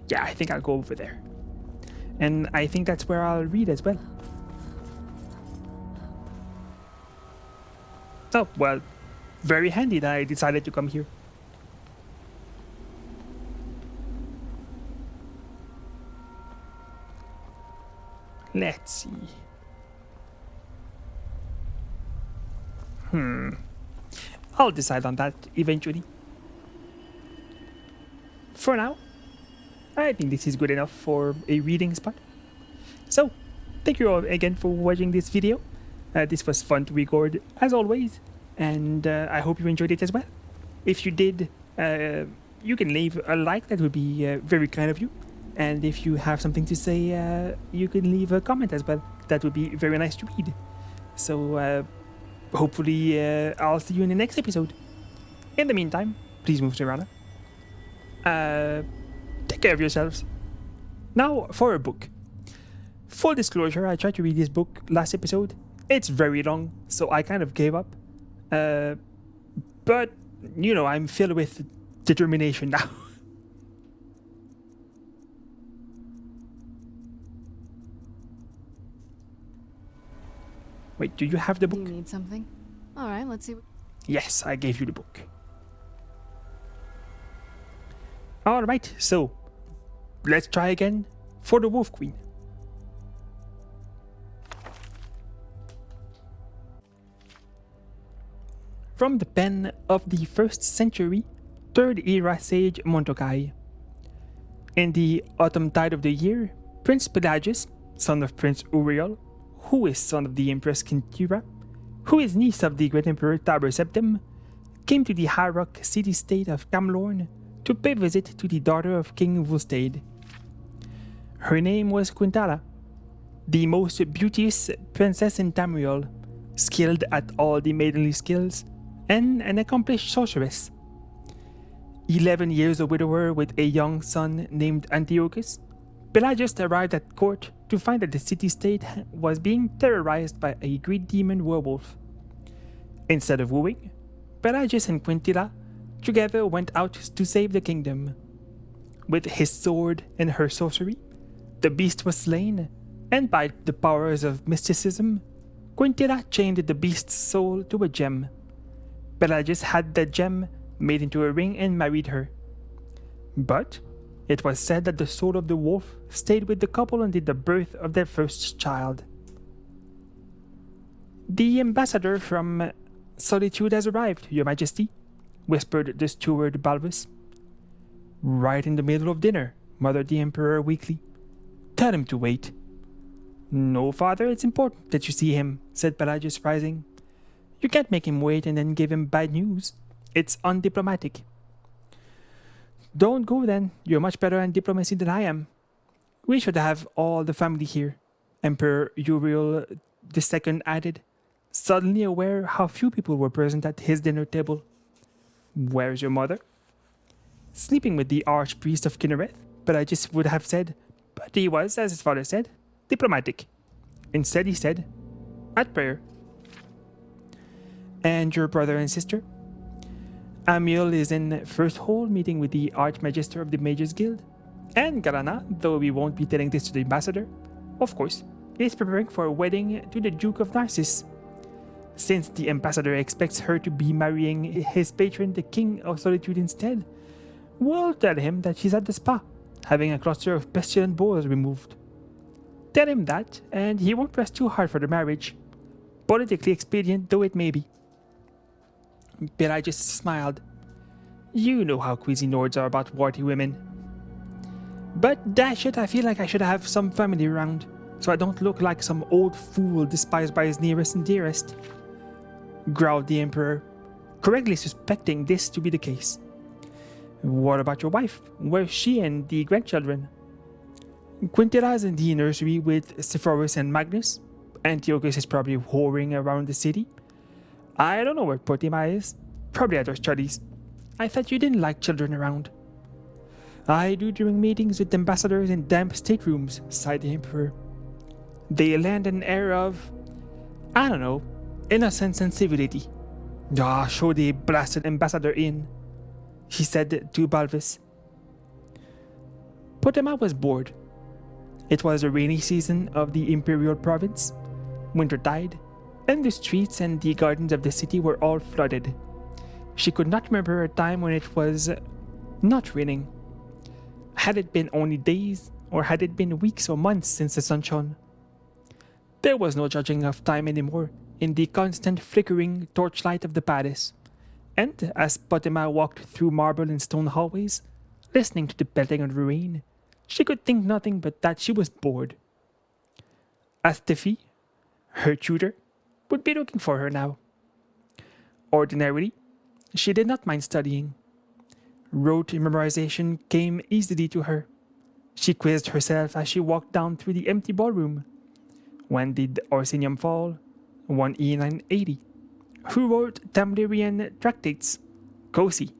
Yeah, I think I'll go over there. And I think that's where I'll read as well. Oh, well, very handy that I decided to come here. Let's see. I'll decide on that eventually. For now, I think this is good enough for a reading spot. So, thank you all again for watching this video. This was fun to record as always, and I hope you enjoyed it as well. If you did, you can leave a like, that would be very kind of you. And if you have something to say, you can leave a comment as well. That would be very nice to read. So, hopefully, I'll see you in the next episode. In the meantime, please move to Rana. Take care of yourselves. Now, for a book. Full disclosure, I tried to read this book last episode. It's very long, so I kind of gave up. But, you know, I'm filled with determination now. Wait, do you have the Do book? you need something? All right, let's see. Yes, I gave you the book. Alright, so let's try again for the Wolf Queen. From the pen of the 1st century, 3rd era sage Montokai. In the autumn tide of the year, Prince Pelagius, son of Prince Uriel, who is son of the Empress Quintira, who is niece of the great Emperor Tiber Septim, came to the high rock city-state of Camlorn to pay visit to the daughter of King Vulstade. Her name was Quintala, the most beauteous princess in Tamriel, skilled at all the maidenly skills, and an accomplished sorceress. 11 years a widower with a young son named Antiochus, Pelagius arrived at court to find that the city-state was being terrorized by a great demon werewolf. Instead of wooing, Pelagius and Quintilla together went out to save the kingdom. With his sword and her sorcery, the beast was slain, and by the powers of mysticism, Quintilla chained the beast's soul to a gem. Pelagius had the gem made into a ring and married her. But it was said that the soul of the wolf stayed with the couple until the birth of their first child. The ambassador from Solitude has arrived, Your Majesty, whispered the steward Balbus. Right in the middle of dinner, muttered the Emperor weakly. Tell him to wait. No, father, it's important that you see him, said Pelagius, rising. You can't make him wait and then give him bad news. It's undiplomatic. Don't go then. You're much better at diplomacy than I am. We should have all the family here, Emperor Uriel II added, suddenly aware how few people were present at his dinner table. Where's your mother? Sleeping with the Archpriest of Kinnereth, Pelagius would have said, but he was, as his father said, diplomatic. Instead he said, at prayer. And your brother and sister? Amiel is in First Hall meeting with the Archmagister of the Mages Guild. And Galana, though we won't be telling this to the ambassador, of course, is preparing for a wedding to the Duke of Narcissus. Since the ambassador expects her to be marrying his patron, the King of Solitude instead, we'll tell him that she's at the spa, having a cluster of pestilent boars removed. Tell him that, and he won't press too hard for the marriage, politically expedient though it may be. Pelagius smiled. You know how Cuisinords are about warty women. But dash it, I feel like I should have some family around, so I don't look like some old fool despised by his nearest and dearest, growled the Emperor, correctly suspecting this to be the case. What about your wife? Where's she and the grandchildren? Quintilla's in the nursery with Sepphoris and Magnus. Antiochus is probably whoring around the city. I don't know where Potima is. Probably at her studies. I thought you didn't like children around. I do during meetings with ambassadors in damp staterooms, sighed the Emperor. They lend an air of, I don't know, innocence and civility. Ah, show the blasted ambassador in, he said to Balbus. Potima was bored. It was a rainy season of the Imperial Province, wintertide, and the streets and the gardens of the city were all flooded. She could not remember a time when it was not raining. Had it been only days, or had it been weeks or months since the sun shone? There was no judging of time anymore. in the constant flickering torchlight of the palace, and as Potema walked through marble and stone hallways, listening to the pelting of the rain, she could think nothing but that she was bored. Astefi, her tutor, would be looking for her now. Ordinarily, she did not mind studying. Rote memorization came easily to her. She quizzed herself as she walked down through the empty ballroom. When did Orsinium fall? 1E980. Who wrote Tamlarian tractates? Kosi.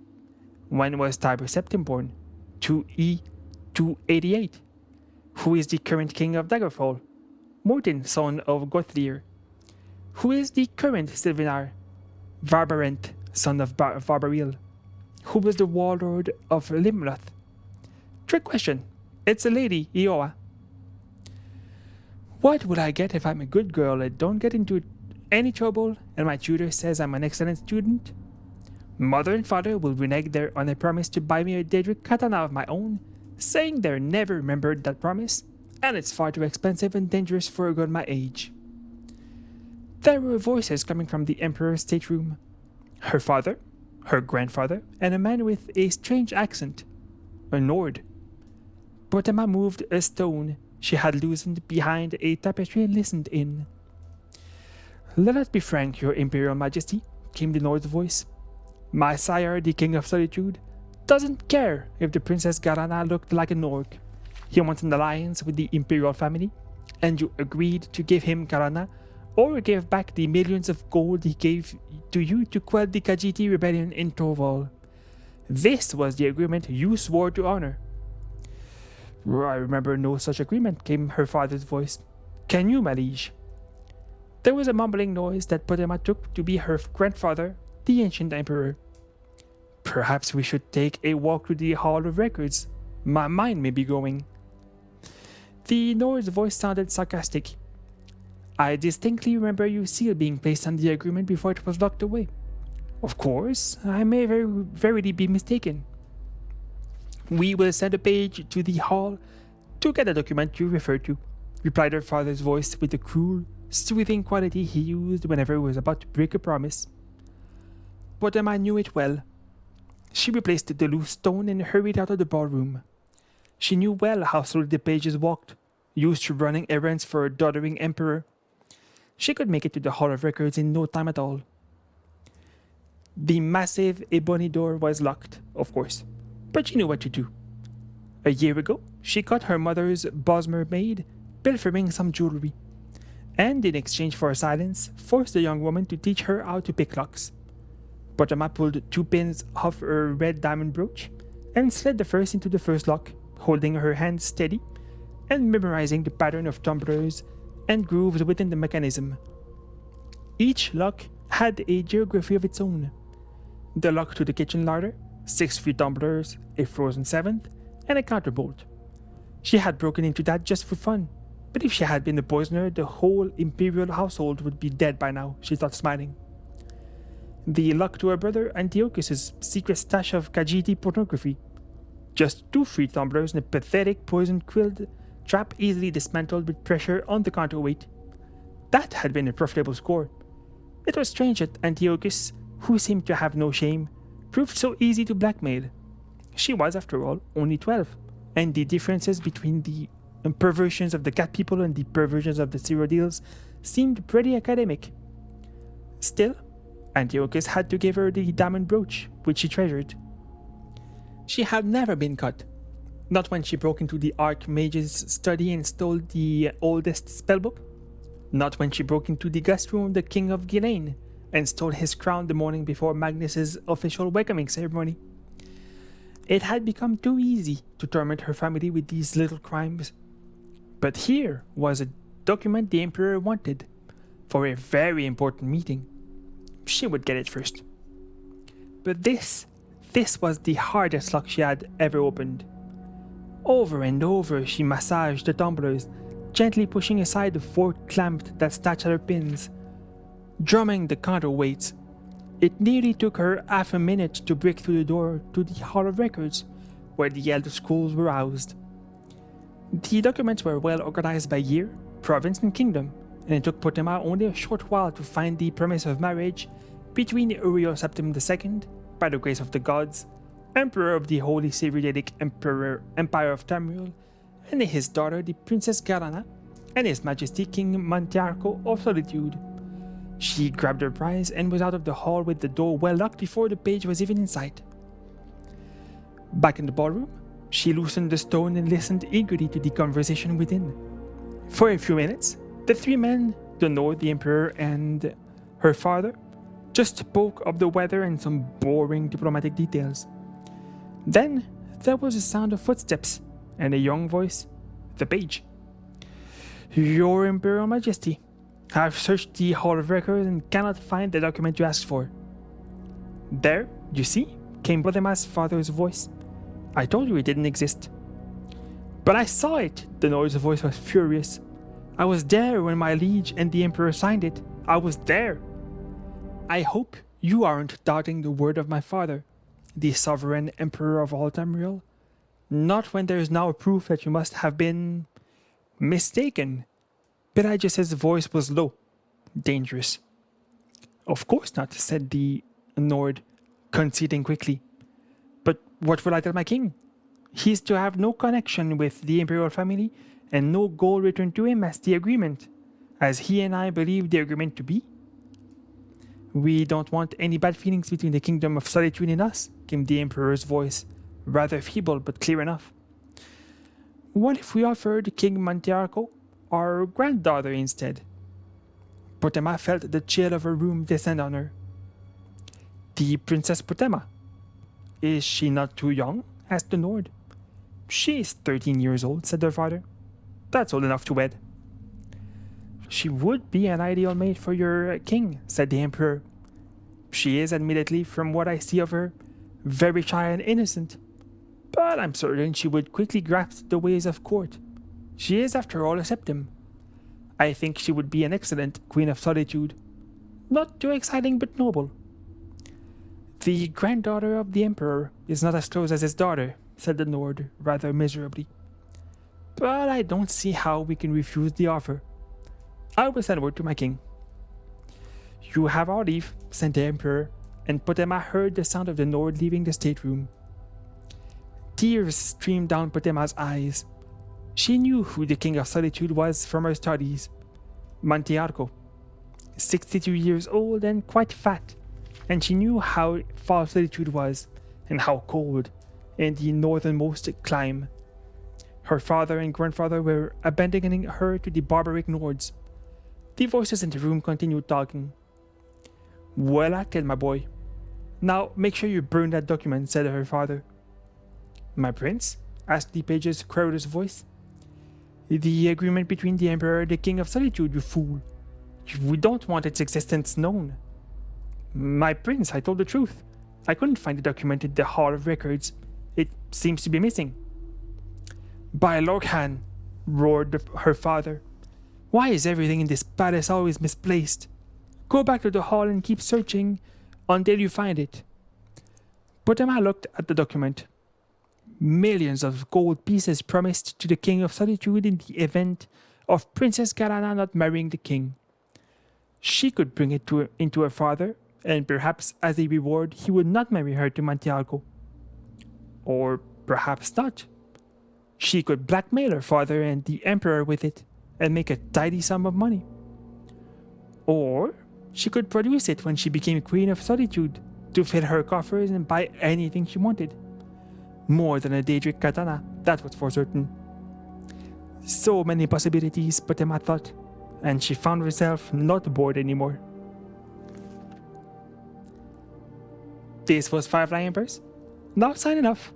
When was Tiber Septim born? 2E288. Who is the current king of Daggerfall? Morton, son of Gothlir. Who is the current Sylvanar? Varbarent, son of Varbaril. Who was the warlord of Limloth? Trick question. It's a lady, Iowa. What would I get if I'm a good girl and don't get into any trouble and my tutor says I'm an excellent student? Mother and father will renege on a promise to buy me a Daedric katana of my own, saying they never remembered that promise, and it's far too expensive and dangerous for a girl my age. There were voices coming from the Emperor's stateroom. Her father, her grandfather, and a man with a strange accent. A Nord. Potema moved a stone she had loosened behind a tapestry and listened in. Let us be frank, your Imperial Majesty, came the Nord's voice. My sire, the King of Solitude, doesn't care if the Princess Garana looked like an orc. He wants an alliance with the Imperial family, and you agreed to give him Garana or give back the millions of gold he gave to you to quell the Khajiiti rebellion in Torval. This was the agreement you swore to honor. I remember no such agreement, came her father's voice. Can you, my liege? There was a mumbling noise that Potema took to be her grandfather, the ancient emperor. Perhaps we should take a walk to the Hall of Records. My mind may be going. The Nord's voice sounded sarcastic. I distinctly remember your seal being placed on the agreement before it was locked away. Of course, I may verily be mistaken. We will send a page to the hall to get the document you refer to, replied her father's voice with the cruel, soothing quality he used whenever he was about to break a promise. Potema knew it well. She replaced the loose stone and hurried out of the ballroom. She knew well how slowly the pages walked, used to running errands for a doddering emperor. She could make it to the Hall of Records in no time at all. The massive ebony door was locked, of course, but she knew what to do. A year ago, she caught her mother's Bosmer maid pilfering some jewelry, and in exchange for her silence, forced the young woman to teach her how to pick locks. Potema pulled 2 pins off her red diamond brooch and slid the first into the first lock, holding her hand steady and memorizing the pattern of tumblers and grooves within the mechanism. Each lock had a geography of its own. The lock to the kitchen larder, 6 free tumblers, a frozen 7th, and a counterbolt. She had broken into that just for fun, but if she had been a poisoner, the whole imperial household would be dead by now, she thought, smiling. The lock to her brother Antiochus's secret stash of Khajiiti pornography. Just 2 free tumblers and a pathetic poison-quilled trap easily dismantled with pressure on the counterweight. That had been a profitable score. It was strange that Antiochus, who seemed to have no shame, proved so easy to blackmail. She was, after all, only 12, and the differences between the perversions of the cat people and the perversions of the Cyrodiils seemed pretty academic. Still, Antiochus had to give her the diamond brooch, which she treasured. She had never been caught. Not when she broke into the Archmage's study and stole the oldest spellbook. Not when she broke into the guest room of the King of Ghislaine and stole his crown the morning before Magnus's official welcoming ceremony. It had become too easy to torment her family with these little crimes. But here was a document the Emperor wanted for a very important meeting. She would get it first. But this was the hardest lock she had ever opened. Over and over she massaged the tumblers, gently pushing aside the 4 clamps that snatched at her pins, drumming the counterweights. It nearly took her half a minute to break through the door to the Hall of Records, where the Elder Scrolls were housed. The documents were well organized by year, province, and kingdom, and it took Potema only a short while to find the promise of marriage between Uriel Septim II, by the grace of the gods, Emperor of the Holy Cyrillic Empire of Tamriel, and his daughter, the Princess Garana, and His Majesty King Mantiarco of Solitude. She grabbed her prize and was out of the hall with the door well locked before the page was even in sight. Back in the ballroom, she loosened the stone and listened eagerly to the conversation within. For a few minutes, the three men, the Nord, the Emperor, and her father, just spoke of the weather and some boring diplomatic details. Then there was a sound of footsteps and a young voice, the page. Your Imperial Majesty, I've searched the Hall of Records and cannot find the document you asked for. There, you see, came Potema's father's voice. I told you it didn't exist. But I saw it, the Nord's voice was furious. I was there when my liege and the Emperor signed it. I was there. I hope you aren't doubting the word of my father, the sovereign Emperor of all Tamriel. Not when there is now proof that you must have been mistaken. Pelagius's voice was low, dangerous. Of course not, said the Nord, conceding quickly. But what will I tell my king? He is to have no connection with the imperial family and no gold returned to him as the agreement, as he and I believe the agreement to be. We don't want any bad feelings between the Kingdom of Solitude and us, came the Emperor's voice, rather feeble but clear enough. What if we offered King Mantiarco our granddaughter instead? Potema felt the chill of her room descend on her. The Princess Potema. Is she not too young? Asked the Nord. She is 13 years old, said her father. That's old enough to wed. She would be an ideal mate for your king, said the Emperor. She is, admittedly, from what I see of her, very shy and innocent. But I'm certain she would quickly grasp the ways of court. She is, after all, a Septim. I think she would be an excellent Queen of Solitude. Not too exciting, but noble. The granddaughter of the Emperor is not as close as his daughter, said the Nord, rather miserably. But I don't see how we can refuse the offer. I will send word to my king. You have our leave, said the Emperor, and Potema heard the sound of the Nord leaving the stateroom. Tears streamed down Potema's eyes. She knew who the King of Solitude was from her studies. Mantiarco, 62 years old and quite fat, and she knew how far Solitude was and how cold in the northernmost clime. Her father and grandfather were abandoning her to the barbaric Nords. The voices in the room continued talking. Well acted, my boy. Now make sure you burn that document, said her father. My prince? Asked the page's querulous voice. The agreement between the Emperor and the King of Solitude, you fool. We don't want its existence known. My prince, I told the truth. I couldn't find the document in the Hall of Records. It seems to be missing. By Lorkhan, roared her father. Why is everything in this palace always misplaced? Go back to the hall and keep searching until you find it. Potema looked at the document. Millions of gold pieces promised to the King of Solitude in the event of Princess Garana not marrying the king. She could bring it into her father, and perhaps as a reward he would not marry her to Mantiarco. Or perhaps not. She could blackmail her father and the Emperor with it, and make a tidy sum of money. Or she could produce it when she became Queen of Solitude, to fill her coffers and buy anything she wanted. More than a Daedric katana, that was for certain. So many possibilities, Potema thought, and she found herself not bored anymore. This was Firefly Empress. Now signing off.